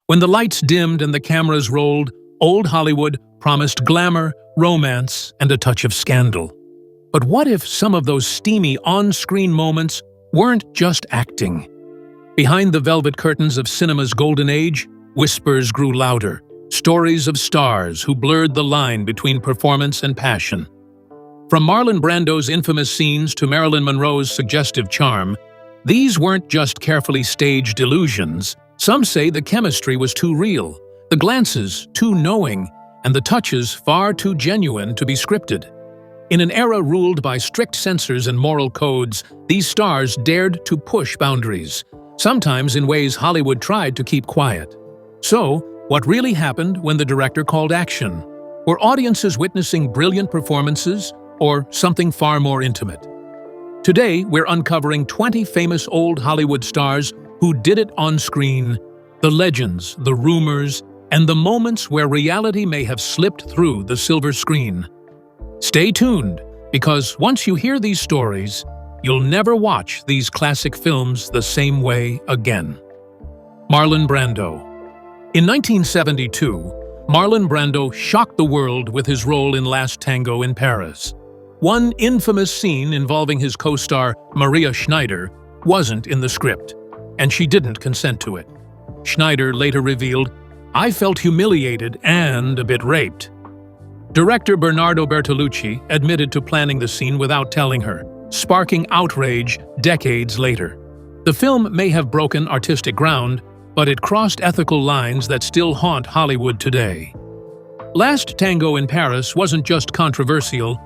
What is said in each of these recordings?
When the lights dimmed and the cameras rolled, old Hollywood promised glamour, romance, and a touch of scandal. But what if some of those steamy on-screen moments weren't just acting? Behind the velvet curtains of cinema's golden age, whispers grew louder, stories of stars who blurred the line between performance and passion. From Marlon Brando's infamous scenes to Marilyn Monroe's suggestive charm, these weren't just carefully staged illusions. Some say the chemistry was too real, the glances too knowing, and the touches far too genuine to be scripted. In an era ruled by strict censors and moral codes, these stars dared to push boundaries, sometimes in ways Hollywood tried to keep quiet. So, what really happened when the director called action? Were audiences witnessing brilliant performances, or something far more intimate? Today, we're uncovering 20 famous old Hollywood stars who did it on screen, the legends, the rumors, and the moments where reality may have slipped through the silver screen. Stay tuned, because once you hear these stories, you'll never watch these classic films the same way again. Marlon Brando. In 1972, Marlon Brando shocked the world with his role in Last Tango in Paris. One infamous scene involving his co-star Maria Schneider wasn't in the script, and she didn't consent to it. Schneider later revealed, "I felt humiliated and a bit raped." Director Bernardo Bertolucci admitted to planning the scene without telling her, sparking outrage decades later. The film may have broken artistic ground, but it crossed ethical lines that still haunt Hollywood today. Last Tango in Paris wasn't just controversial,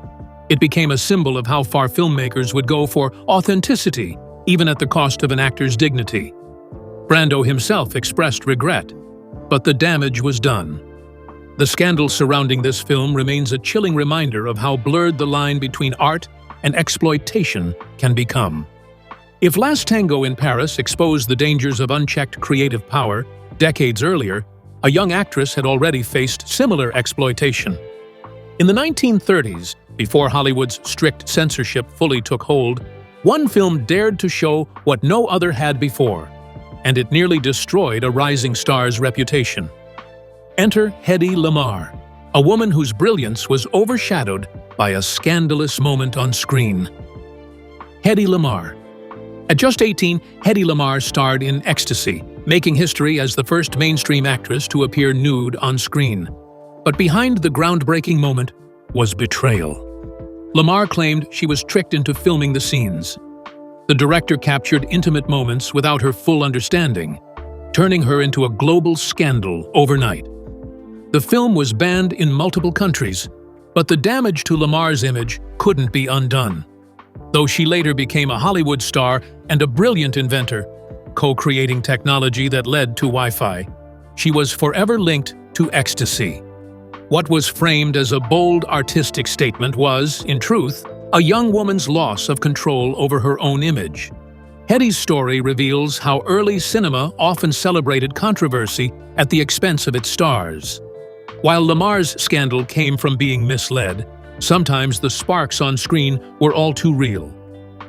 it became a symbol of how far filmmakers would go for authenticity, even at the cost of an actor's dignity. Brando himself expressed regret, but the damage was done. The scandal surrounding this film remains a chilling reminder of how blurred the line between art and exploitation can become. If Last Tango in Paris exposed the dangers of unchecked creative power decades earlier, a young actress had already faced similar exploitation. In the 1930s, before Hollywood's strict censorship fully took hold, one film dared to show what no other had before, and it nearly destroyed a rising star's reputation. Enter Hedy Lamarr, a woman whose brilliance was overshadowed by a scandalous moment on screen. Hedy Lamarr. At just 18, Hedy Lamarr starred in Ecstasy, making history as the first mainstream actress to appear nude on screen. But behind the groundbreaking moment was betrayal. Lamarr claimed she was tricked into filming the scenes. The director captured intimate moments without her full understanding, turning her into a global scandal overnight. The film was banned in multiple countries, but the damage to Lamarr's image couldn't be undone. Though she later became a Hollywood star and a brilliant inventor, co-creating technology that led to Wi-Fi, she was forever linked to Ecstasy. What was framed as a bold artistic statement was, in truth, a young woman's loss of control over her own image. Hedy's story reveals how early cinema often celebrated controversy at the expense of its stars. While Lamarr's scandal came from being misled, sometimes the sparks on screen were all too real.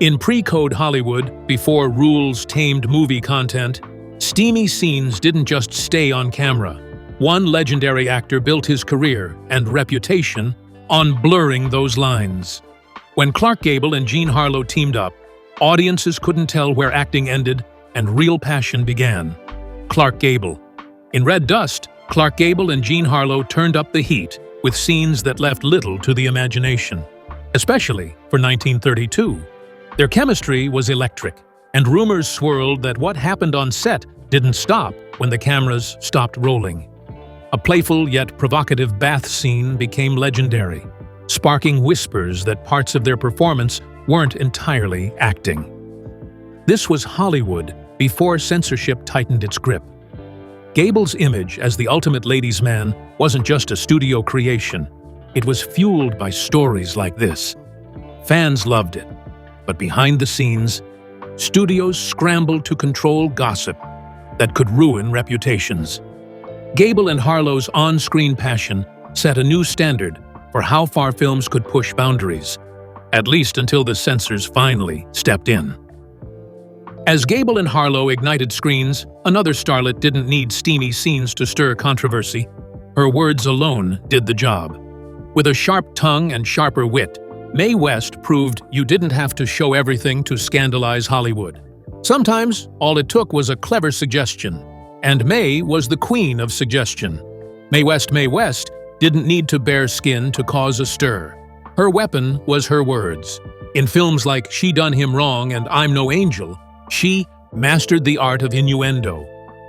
In pre-code Hollywood, before rules tamed movie content, steamy scenes didn't just stay on camera. One legendary actor built his career and reputation on blurring those lines. When Clark Gable and Jean Harlow teamed up, audiences couldn't tell where acting ended and real passion began. Clark Gable. In Red Dust, Clark Gable and Jean Harlow turned up the heat with scenes that left little to the imagination, especially for 1932. Their chemistry was electric, and rumors swirled that what happened on set didn't stop when the cameras stopped rolling. A playful yet provocative bath scene became legendary, sparking whispers that parts of their performance weren't entirely acting. This was Hollywood before censorship tightened its grip. Gable's image as the ultimate ladies' man wasn't just a studio creation. It was fueled by stories like this. Fans loved it, but behind the scenes, studios scrambled to control gossip that could ruin reputations. Gable and Harlow's on-screen passion set a new standard for how far films could push boundaries, at least until the censors finally stepped in. As Gable and Harlow ignited screens, another starlet didn't need steamy scenes to stir controversy. Her words alone did the job. With a sharp tongue and sharper wit, Mae West proved you didn't have to show everything to scandalize Hollywood. Sometimes, all it took was a clever suggestion. And Mae was the queen of suggestion. Mae West didn't need to bare skin to cause a stir. Her weapon was her words. In films like She Done Him Wrong and I'm No Angel, she mastered the art of innuendo.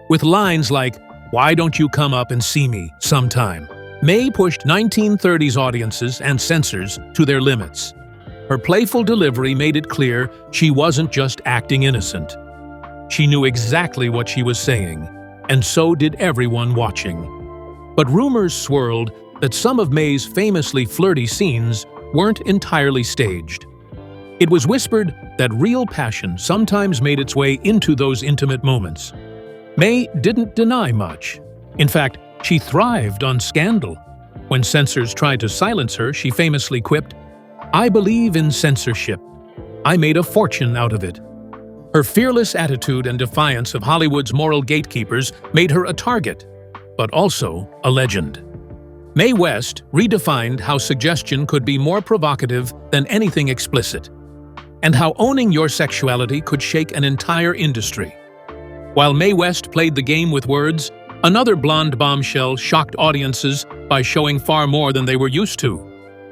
With lines like, "Why don't you come up and see me sometime?" Mae pushed 1930s audiences and censors to their limits. Her playful delivery made it clear she wasn't just acting innocent. She knew exactly what she was saying, and so did everyone watching. But rumors swirled that some of Mae's famously flirty scenes weren't entirely staged. It was whispered that real passion sometimes made its way into those intimate moments. Mae didn't deny much. In fact, she thrived on scandal. When censors tried to silence her, she famously quipped, "I believe in censorship. I made a fortune out of it." Her fearless attitude and defiance of Hollywood's moral gatekeepers made her a target, but also a legend. Mae West redefined how suggestion could be more provocative than anything explicit, and how owning your sexuality could shake an entire industry. While Mae West played the game with words, another blonde bombshell shocked audiences by showing far more than they were used to.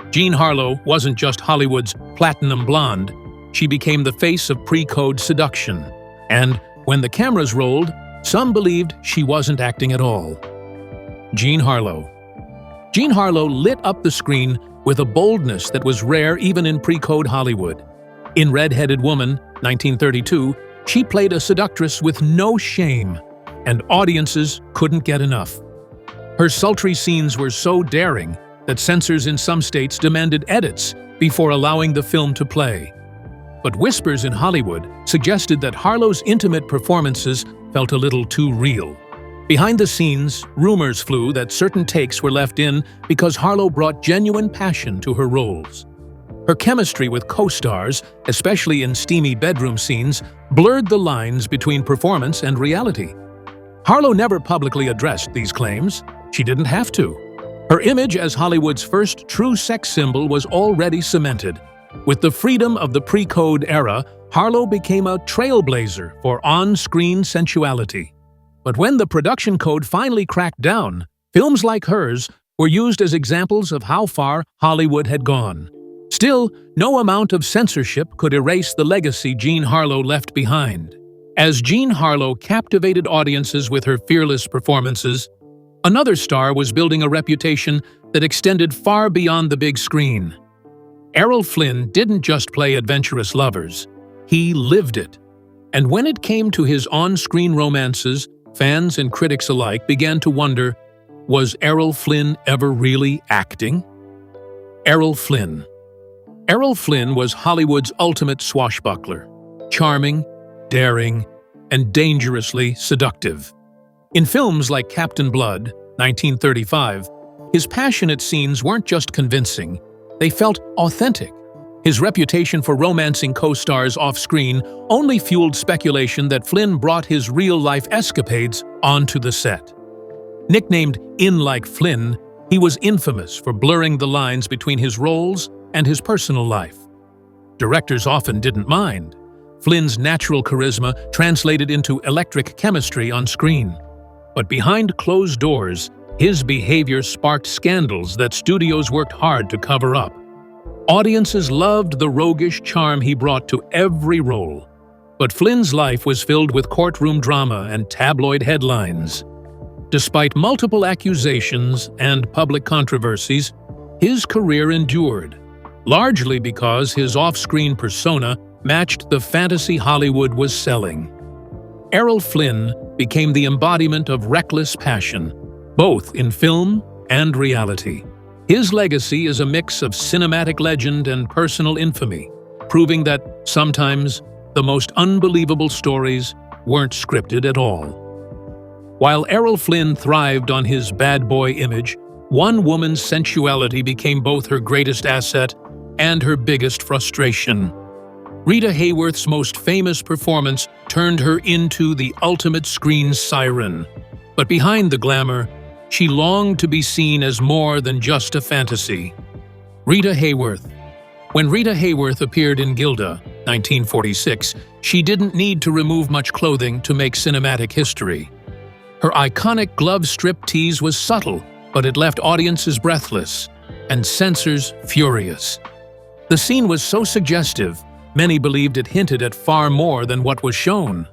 Jean Harlow wasn't just Hollywood's platinum blonde, she became the face of pre-code seduction. And when the cameras rolled, some believed she wasn't acting at all. Jean Harlow. Jean Harlow lit up the screen with a boldness that was rare even in pre-code Hollywood. In Red-Headed Woman, 1932, she played a seductress with no shame, and audiences couldn't get enough. Her sultry scenes were so daring that censors in some states demanded edits before allowing the film to play. But whispers in Hollywood suggested that Harlow's intimate performances felt a little too real. Behind the scenes, rumors flew that certain takes were left in because Harlow brought genuine passion to her roles. Her chemistry with co-stars, especially in steamy bedroom scenes, blurred the lines between performance and reality. Harlow never publicly addressed these claims. She didn't have to. Her image as Hollywood's first true sex symbol was already cemented. With the freedom of the pre-code era, Harlow became a trailblazer for on-screen sensuality. But when the production code finally cracked down, films like hers were used as examples of how far Hollywood had gone. Still, no amount of censorship could erase the legacy Jean Harlow left behind. As Jean Harlow captivated audiences with her fearless performances, another star was building a reputation that extended far beyond the big screen. Errol Flynn didn't just play adventurous lovers, he lived it. And when it came to his on-screen romances, fans and critics alike began to wonder, was Errol Flynn ever really acting? Errol Flynn. Errol Flynn was Hollywood's ultimate swashbuckler, charming, daring, and dangerously seductive. In films like Captain Blood, 1935, his passionate scenes weren't just convincing, they felt authentic. His reputation for romancing co-stars off-screen only fueled speculation that Flynn brought his real-life escapades onto the set. Nicknamed In Like Flynn, he was infamous for blurring the lines between his roles and his personal life. Directors often didn't mind. Flynn's natural charisma translated into electric chemistry on screen. But behind closed doors, his behavior sparked scandals that studios worked hard to cover up. Audiences loved the roguish charm he brought to every role. But Flynn's life was filled with courtroom drama and tabloid headlines. Despite multiple accusations and public controversies, his career endured, largely because his off-screen persona matched the fantasy Hollywood was selling. Errol Flynn became the embodiment of reckless passion, both in film and reality. His legacy is a mix of cinematic legend and personal infamy, proving that sometimes the most unbelievable stories weren't scripted at all. While Errol Flynn thrived on his bad boy image, one woman's sensuality became both her greatest asset and her biggest frustration. Rita Hayworth's most famous performance turned her into the ultimate screen siren. But behind the glamour, she longed to be seen as more than just a fantasy. Rita Hayworth. When Rita Hayworth appeared in Gilda, 1946, she didn't need to remove much clothing to make cinematic history. Her iconic glove strip tease was subtle, but it left audiences breathless and censors furious. The scene was so suggestive, many believed it hinted at far more than what was shown.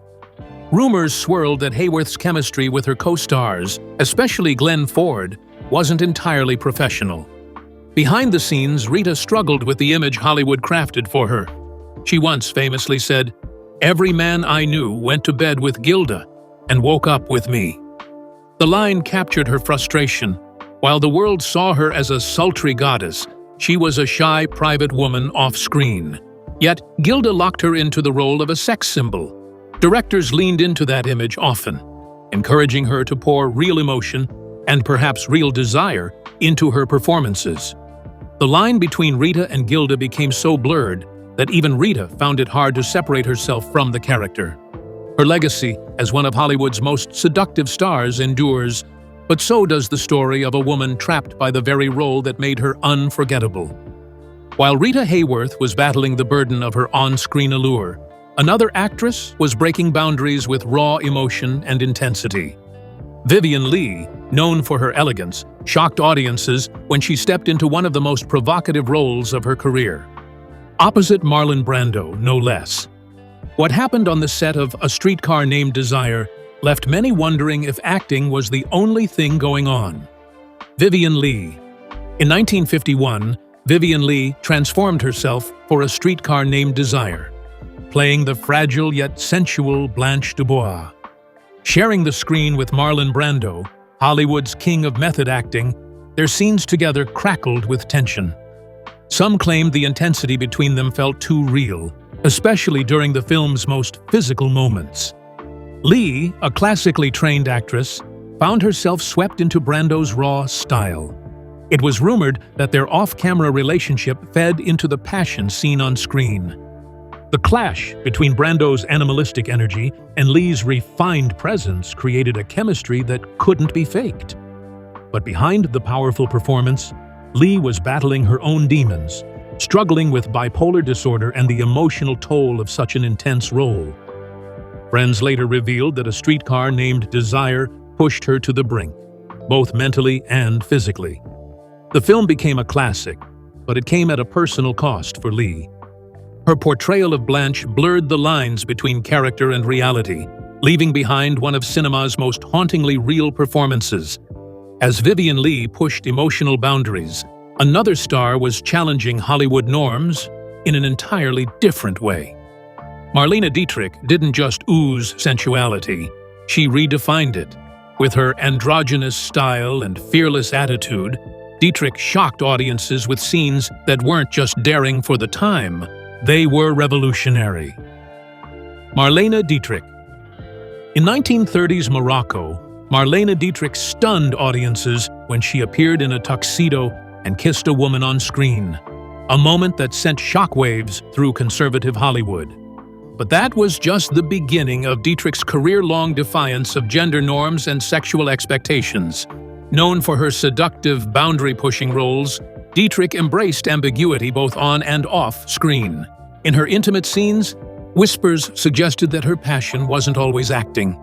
Rumors swirled that Hayworth's chemistry with her co-stars, especially Glenn Ford, wasn't entirely professional. Behind the scenes, Rita struggled with the image Hollywood crafted for her. She once famously said, "Every man I knew went to bed with Gilda and woke up with me." The line captured her frustration. While the world saw her as a sultry goddess, she was a shy, private woman off-screen. Yet, Gilda locked her into the role of a sex symbol. Directors leaned into that image often, encouraging her to pour real emotion and perhaps real desire into her performances. The line between Rita and Gilda became so blurred that even Rita found it hard to separate herself from the character. Her legacy as one of Hollywood's most seductive stars endures, but so does the story of a woman trapped by the very role that made her unforgettable. While Rita Hayworth was battling the burden of her on-screen allure, another actress was breaking boundaries with raw emotion and intensity. Vivien Leigh, known for her elegance, shocked audiences when she stepped into one of the most provocative roles of her career. Opposite Marlon Brando, no less. What happened on the set of A Streetcar Named Desire left many wondering if acting was the only thing going on. Vivien Leigh. In 1951, Vivien Leigh transformed herself for A Streetcar Named Desire, playing the fragile yet sensual Blanche Dubois. Sharing the screen with Marlon Brando, Hollywood's king of method acting, their scenes together crackled with tension. Some claimed the intensity between them felt too real, especially during the film's most physical moments. Leigh, a classically trained actress, found herself swept into Brando's raw style. It was rumored that their off-camera relationship fed into the passion seen on screen. The clash between Brando's animalistic energy and Leigh's refined presence created a chemistry that couldn't be faked. But behind the powerful performance, Leigh was battling her own demons, struggling with bipolar disorder and the emotional toll of such an intense role. Friends later revealed that A Streetcar Named Desire pushed her to the brink, both mentally and physically. The film became a classic, but it came at a personal cost for Leigh. Her portrayal of Blanche blurred the lines between character and reality, leaving behind one of cinema's most hauntingly real performances. As Vivien Leigh pushed emotional boundaries, another star was challenging Hollywood norms in an entirely different way. Marlene Dietrich didn't just ooze sensuality, she redefined it. With her androgynous style and fearless attitude, Dietrich shocked audiences with scenes that weren't just daring for the time, they were revolutionary. Marlene Dietrich. In 1930s Morocco, Marlene Dietrich stunned audiences when she appeared in a tuxedo and kissed a woman on screen, a moment that sent shockwaves through conservative Hollywood. But that was just the beginning of Dietrich's career-long defiance of gender norms and sexual expectations. Known for her seductive, boundary-pushing roles, Dietrich embraced ambiguity both on and off screen. In her intimate scenes, whispers suggested that her passion wasn't always acting.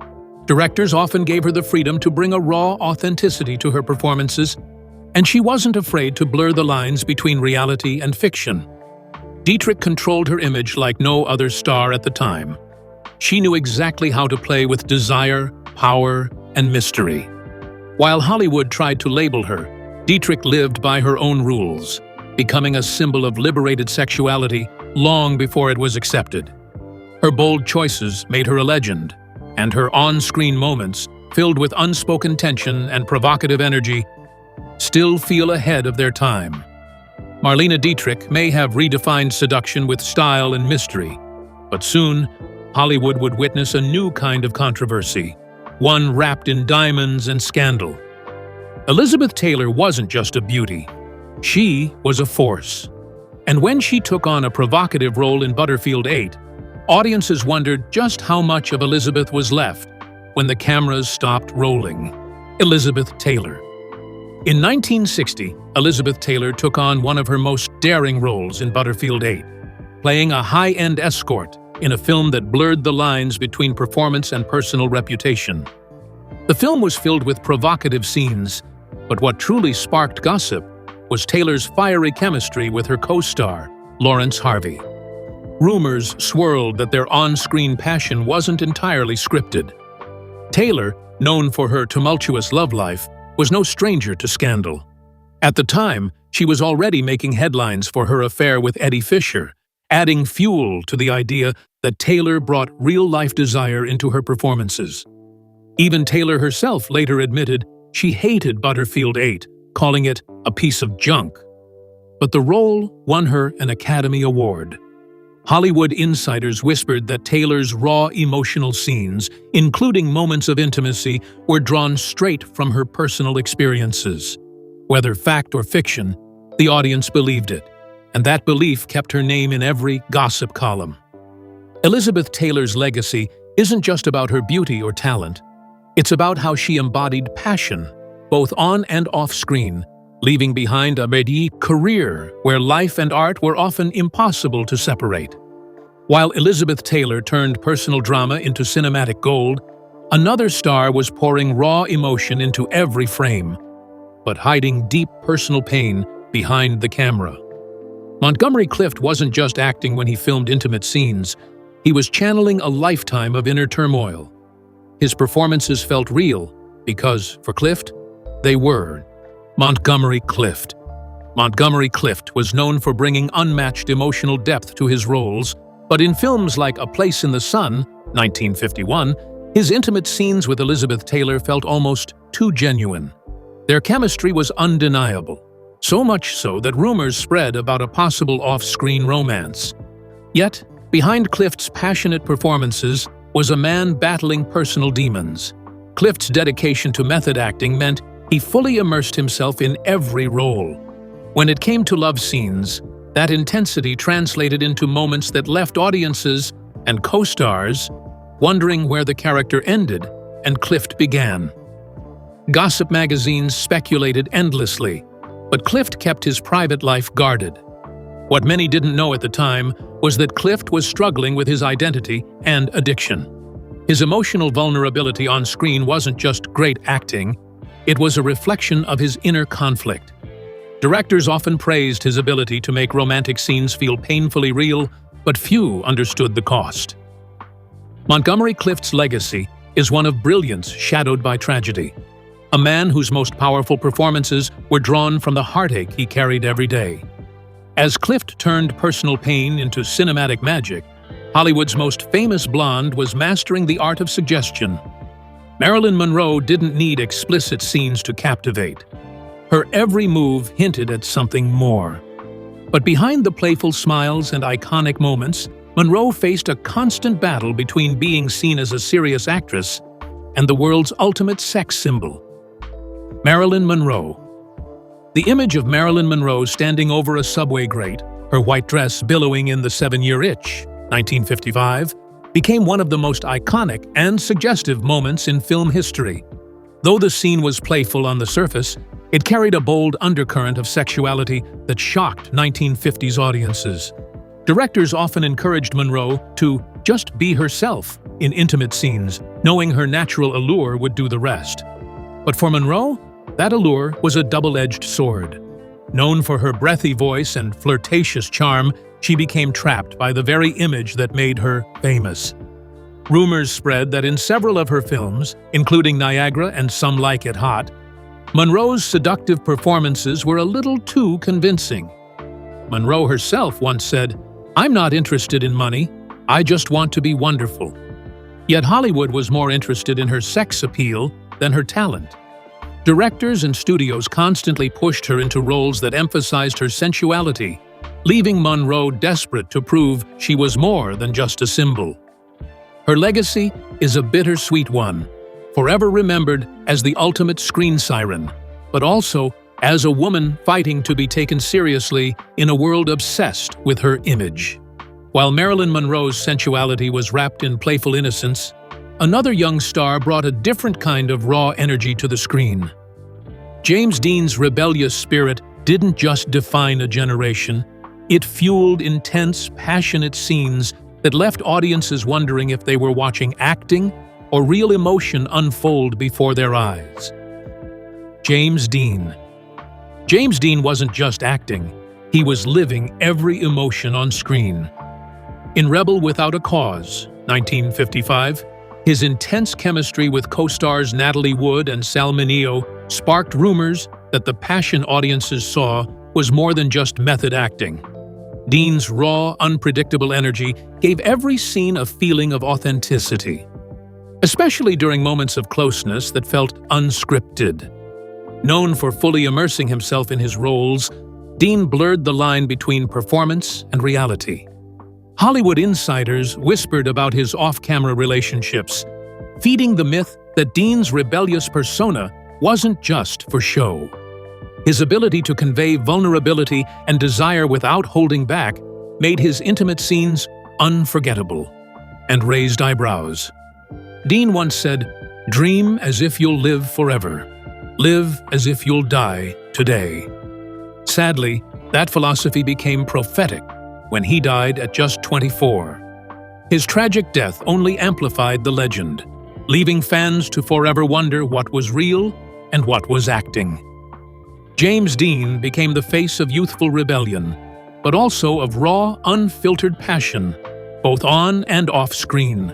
Directors often gave her the freedom to bring a raw authenticity to her performances, and she wasn't afraid to blur the lines between reality and fiction. Dietrich controlled her image like no other star at the time. She knew exactly how to play with desire, power, and mystery. While Hollywood tried to label her, Dietrich lived by her own rules, becoming a symbol of liberated sexuality long before it was accepted. Her bold choices made her a legend, and her on-screen moments, filled with unspoken tension and provocative energy, still feel ahead of their time. Marlene Dietrich may have redefined seduction with style and mystery, but soon, Hollywood would witness a new kind of controversy, one wrapped in diamonds and scandal. Elizabeth Taylor wasn't just a beauty. She was a force. And when she took on a provocative role in Butterfield 8, audiences wondered just how much of Elizabeth was left when the cameras stopped rolling. Elizabeth Taylor. In 1960, Elizabeth Taylor took on one of her most daring roles in Butterfield 8, playing a high-end escort in a film that blurred the lines between performance and personal reputation. The film was filled with provocative scenes, but what truly sparked gossip was Taylor's fiery chemistry with her co-star, Lawrence Harvey. Rumors swirled that their on-screen passion wasn't entirely scripted. Taylor, known for her tumultuous love life, was no stranger to scandal. At the time, she was already making headlines for her affair with Eddie Fisher, adding fuel to the idea that Taylor brought real-life desire into her performances. Even Taylor herself later admitted she hated Butterfield 8, calling it a piece of junk. But the role won her an Academy Award. Hollywood insiders whispered that Taylor's raw emotional scenes, including moments of intimacy, were drawn straight from her personal experiences. Whether fact or fiction, the audience believed it, and that belief kept her name in every gossip column. Elizabeth Taylor's legacy isn't just about her beauty or talent. It's about how she embodied passion, both on and off screen, leaving behind a brilliant career where life and art were often impossible to separate. While Elizabeth Taylor turned personal drama into cinematic gold, another star was pouring raw emotion into every frame, but hiding deep personal pain behind the camera. Montgomery Clift wasn't just acting when he filmed intimate scenes, he was channeling a lifetime of inner turmoil. His performances felt real because, for Clift, they were. Montgomery Clift. Montgomery Clift was known for bringing unmatched emotional depth to his roles, but in films like A Place in the Sun, 1951, his intimate scenes with Elizabeth Taylor felt almost too genuine. Their chemistry was undeniable, so much so that rumors spread about a possible off-screen romance. Yet, behind Clift's passionate performances was a man battling personal demons. Clift's dedication to method acting meant he fully immersed himself in every role. When it came to love scenes, that intensity translated into moments that left audiences and co-stars wondering where the character ended and Clift began. Gossip magazines speculated endlessly, but Clift kept his private life guarded. What many didn't know at the time was that Clift was struggling with his identity and addiction. His emotional vulnerability on screen wasn't just great acting, it was a reflection of his inner conflict. Directors often praised his ability to make romantic scenes feel painfully real, but few understood the cost. Montgomery Clift's legacy is one of brilliance shadowed by tragedy. A man whose most powerful performances were drawn from the heartache he carried every day. As Clift turned personal pain into cinematic magic, Hollywood's most famous blonde was mastering the art of suggestion. Marilyn Monroe didn't need explicit scenes to captivate. Her every move hinted at something more. But behind the playful smiles and iconic moments, Monroe faced a constant battle between being seen as a serious actress and the world's ultimate sex symbol. Marilyn Monroe. The image of Marilyn Monroe standing over a subway grate, her white dress billowing in the 7-year itch, 1955, became one of the most iconic and suggestive moments in film history. Though the scene was playful on the surface, it carried a bold undercurrent of sexuality that shocked 1950s audiences. Directors often encouraged Monroe to just be herself in intimate scenes, knowing her natural allure would do the rest. But for Monroe, that allure was a double-edged sword. Known for her breathy voice and flirtatious charm, she became trapped by the very image that made her famous. Rumors spread that in several of her films, including Niagara and Some Like It Hot, Monroe's seductive performances were a little too convincing. Monroe herself once said, "I'm not interested in money, I just want to be wonderful." Yet Hollywood was more interested in her sex appeal than her talent. Directors and studios constantly pushed her into roles that emphasized her sensuality, leaving Monroe desperate to prove she was more than just a symbol. Her legacy is a bittersweet one, forever remembered as the ultimate screen siren, but also as a woman fighting to be taken seriously in a world obsessed with her image. While Marilyn Monroe's sensuality was wrapped in playful innocence, another young star brought a different kind of raw energy to the screen. James Dean's rebellious spirit didn't just define a generation, it fueled intense, passionate scenes that left audiences wondering if they were watching acting or real emotion unfold before their eyes. James Dean. James Dean wasn't just acting, he was living every emotion on screen. In Rebel Without a Cause, 1955, his intense chemistry with co-stars Natalie Wood and Sal Mineo sparked rumors that the passion audiences saw was more than just method acting. Dean's raw, unpredictable energy gave every scene a feeling of authenticity, especially during moments of closeness that felt unscripted. Known for fully immersing himself in his roles, Dean blurred the line between performance and reality. Hollywood insiders whispered about his off-camera relationships, feeding the myth that Dean's rebellious persona wasn't just for show. His ability to convey vulnerability and desire without holding back made his intimate scenes unforgettable and raised eyebrows. Dean once said, "Dream as if you'll live forever. Live as if you'll die today." Sadly, that philosophy became prophetic when he died at just 24. His tragic death only amplified the legend, leaving fans to forever wonder what was real and what was acting. James Dean became the face of youthful rebellion, but also of raw, unfiltered passion, both on and off screen.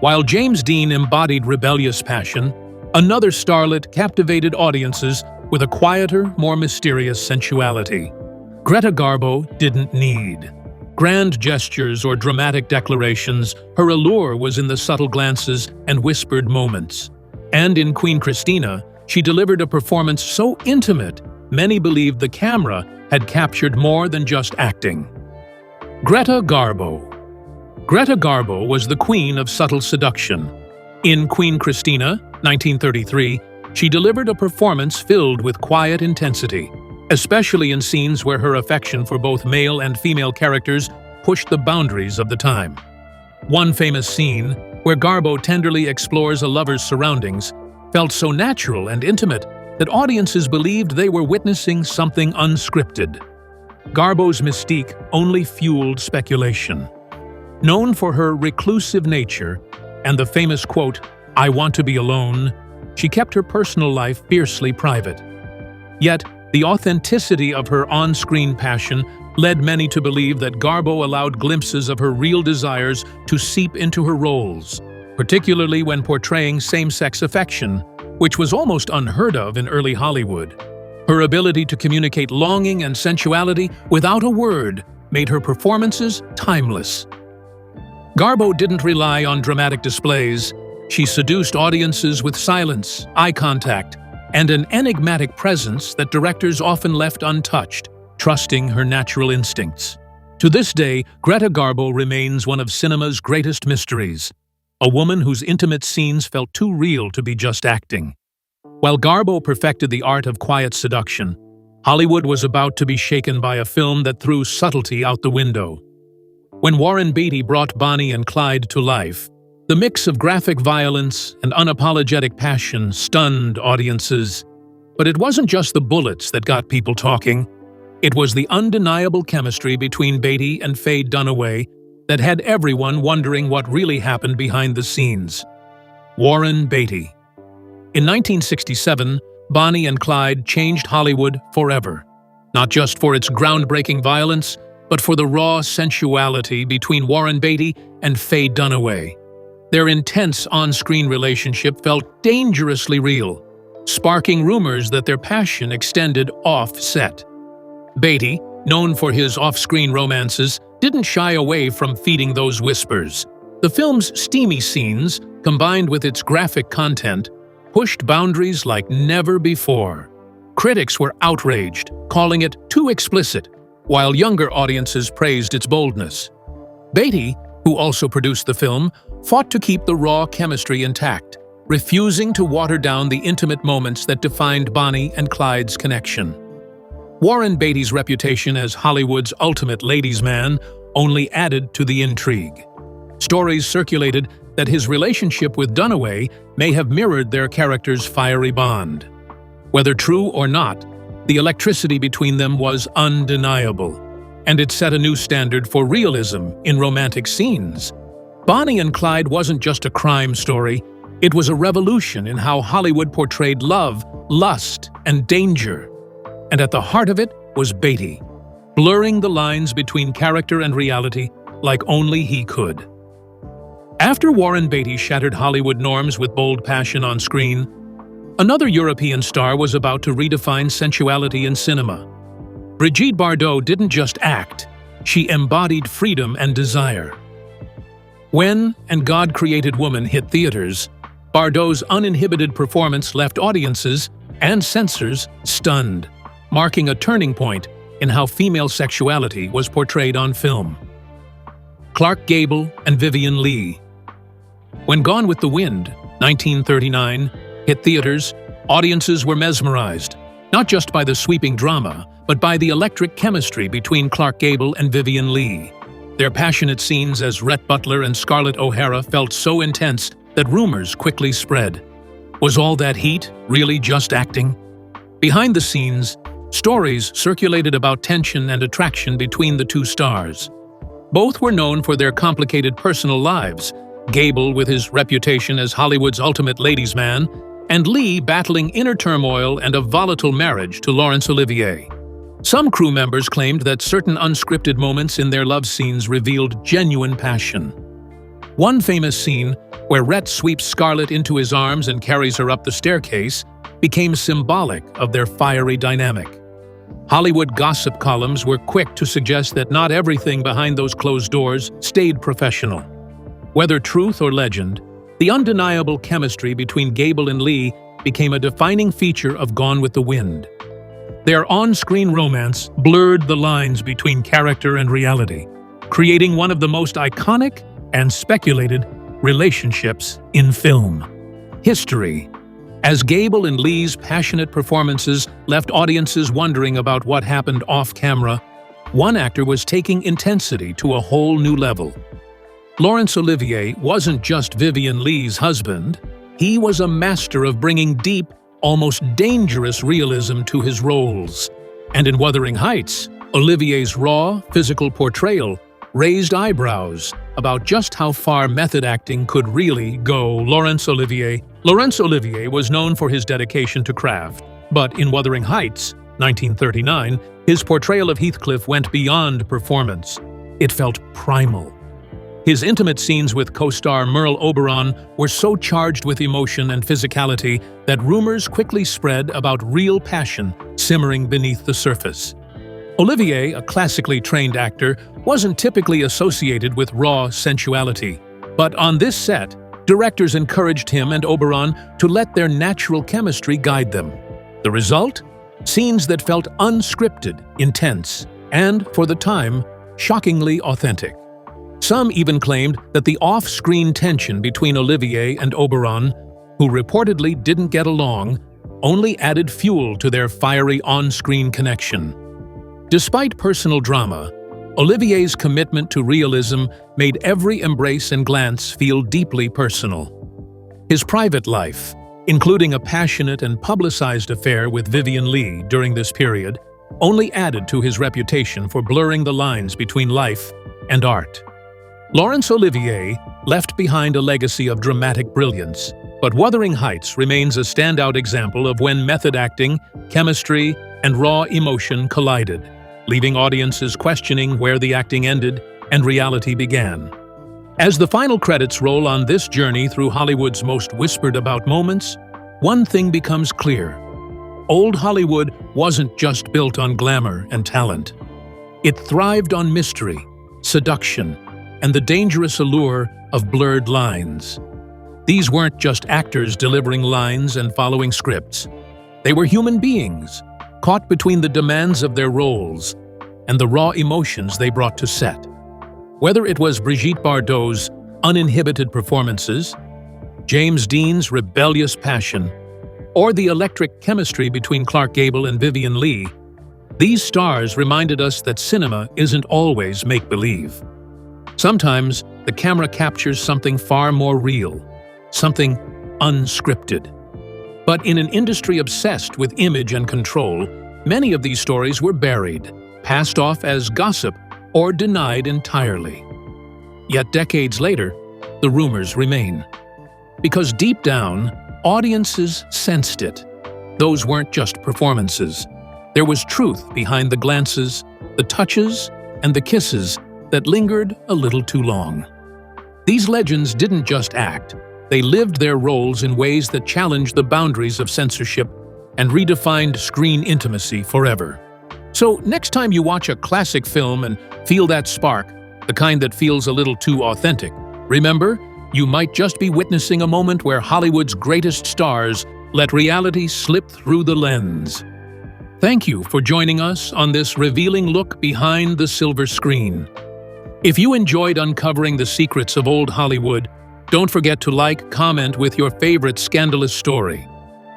While James Dean embodied rebellious passion, another starlet captivated audiences with a quieter, more mysterious sensuality. Greta Garbo didn't need grand gestures or dramatic declarations. Her allure was in the subtle glances and whispered moments. And in Queen Christina, she delivered a performance so intimate, many believed the camera had captured more than just acting. Greta Garbo. Greta Garbo was the queen of subtle seduction. In Queen Christina, 1933, she delivered a performance filled with quiet intensity, especially in scenes where her affection for both male and female characters pushed the boundaries of the time. One famous scene, where Garbo tenderly explores a lover's surroundings, felt so natural and intimate that audiences believed they were witnessing something unscripted. Garbo's mystique only fueled speculation. Known for her reclusive nature and the famous quote, "I want to be alone," she kept her personal life fiercely private. Yet, the authenticity of her on-screen passion led many to believe that Garbo allowed glimpses of her real desires to seep into her roles, particularly when portraying same-sex affection, which was almost unheard of in early Hollywood. Her ability to communicate longing and sensuality without a word made her performances timeless. Garbo didn't rely on dramatic displays. She seduced audiences with silence, eye contact, and an enigmatic presence that directors often left untouched, trusting her natural instincts. To this day, Greta Garbo remains one of cinema's greatest mysteries, a woman whose intimate scenes felt too real to be just acting. While Garbo perfected the art of quiet seduction, Hollywood was about to be shaken by a film that threw subtlety out the window. When Warren Beatty brought Bonnie and Clyde to life, the mix of graphic violence and unapologetic passion stunned audiences. But it wasn't just the bullets that got people talking. It was the undeniable chemistry between Beatty and Faye Dunaway that had everyone wondering what really happened behind the scenes. Warren Beatty. In 1967, Bonnie and Clyde changed Hollywood forever, not just for its groundbreaking violence, but for the raw sensuality between Warren Beatty and Faye Dunaway. Their intense on-screen relationship felt dangerously real, sparking rumors that their passion extended off-set. Beatty, known for his off-screen romances, didn't shy away from feeding those whispers. The film's steamy scenes, combined with its graphic content, pushed boundaries like never before. Critics were outraged, calling it too explicit, while younger audiences praised its boldness. Beatty, who also produced the film, fought to keep the raw chemistry intact, refusing to water down the intimate moments that defined Bonnie and Clyde's connection. Warren Beatty's reputation as Hollywood's ultimate ladies' man only added to the intrigue. Stories circulated that his relationship with Dunaway may have mirrored their characters' fiery bond. Whether true or not, the electricity between them was undeniable, and it set a new standard for realism in romantic scenes. Bonnie and Clyde wasn't just a crime story, it was a revolution in how Hollywood portrayed love, lust, and danger. And at the heart of it was Beatty, blurring the lines between character and reality like only he could. After Warren Beatty shattered Hollywood norms with bold passion on screen, another European star was about to redefine sensuality in cinema. Brigitte Bardot didn't just act, she embodied freedom and desire. When And God Created Woman hit theaters, Bardot's uninhibited performance left audiences and censors stunned, marking a turning point in how female sexuality was portrayed on film. Clark Gable and Vivien Leigh. When Gone with the Wind, 1939, hit theaters, audiences were mesmerized, not just by the sweeping drama, but by the electric chemistry between Clark Gable and Vivien Leigh. Their passionate scenes as Rhett Butler and Scarlett O'Hara felt so intense that rumors quickly spread. Was all that heat really just acting? Behind the scenes, stories circulated about tension and attraction between the two stars. Both were known for their complicated personal lives, Gable with his reputation as Hollywood's ultimate ladies' man, and Leigh battling inner turmoil and a volatile marriage to Laurence Olivier. Some crew members claimed that certain unscripted moments in their love scenes revealed genuine passion. One famous scene, where Rhett sweeps Scarlett into his arms and carries her up the staircase, became symbolic of their fiery dynamic. Hollywood gossip columns were quick to suggest that not everything behind those closed doors stayed professional. Whether truth or legend, the undeniable chemistry between Gable and Leigh became a defining feature of Gone with the Wind. Their on-screen romance blurred the lines between character and reality, creating one of the most iconic and speculated relationships in film history. As Gable and Leigh's passionate performances left audiences wondering about what happened off-camera, one actor was taking intensity to a whole new level. Laurence Olivier wasn't just Vivien Leigh's husband, he was a master of bringing deep, almost dangerous realism to his roles. And in Wuthering Heights, Olivier's raw, physical portrayal raised eyebrows about just how far method acting could really go. Laurence Olivier was known for his dedication to craft, but in Wuthering Heights, 1939, his portrayal of Heathcliff went beyond performance. It felt primal. His intimate scenes with co-star Merle Oberon were so charged with emotion and physicality that rumors quickly spread about real passion simmering beneath the surface. Olivier, a classically trained actor, wasn't typically associated with raw sensuality, but on this set, directors encouraged him and Oberon to let their natural chemistry guide them. The result? Scenes that felt unscripted, intense, and, for the time, shockingly authentic. Some even claimed that the off-screen tension between Olivier and Oberon, who reportedly didn't get along, only added fuel to their fiery on-screen connection. Despite personal drama, Olivier's commitment to realism made every embrace and glance feel deeply personal. His private life, including a passionate and publicized affair with Vivien Leigh during this period, only added to his reputation for blurring the lines between life and art. Laurence Olivier left behind a legacy of dramatic brilliance, but Wuthering Heights remains a standout example of when method acting, chemistry, and raw emotion collided, leaving audiences questioning where the acting ended and reality began. As the final credits roll on this journey through Hollywood's most whispered-about moments, one thing becomes clear. Old Hollywood wasn't just built on glamour and talent. It thrived on mystery, seduction, and the dangerous allure of blurred lines. These weren't just actors delivering lines and following scripts. They were human beings, caught between the demands of their roles and the raw emotions they brought to set. Whether it was Brigitte Bardot's uninhibited performances, James Dean's rebellious passion, or the electric chemistry between Clark Gable and Vivien Leigh, these stars reminded us that cinema isn't always make-believe. Sometimes the camera captures something far more real, something unscripted. But in an industry obsessed with image and control, many of these stories were buried, passed off as gossip, or denied entirely. Yet decades later, the rumors remain. Because deep down, audiences sensed it. Those weren't just performances. There was truth behind the glances, the touches, and the kisses that lingered a little too long. These legends didn't just act. They lived their roles in ways that challenged the boundaries of censorship and redefined screen intimacy forever. So next time you watch a classic film and feel that spark, the kind that feels a little too authentic, remember, you might just be witnessing a moment where Hollywood's greatest stars let reality slip through the lens. Thank you for joining us on this revealing look behind the silver screen. If you enjoyed uncovering the secrets of old Hollywood, don't forget to like, comment with your favorite scandalous story,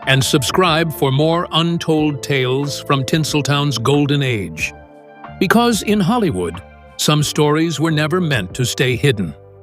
and subscribe for more untold tales from Tinseltown's golden age. Because in Hollywood, some stories were never meant to stay hidden.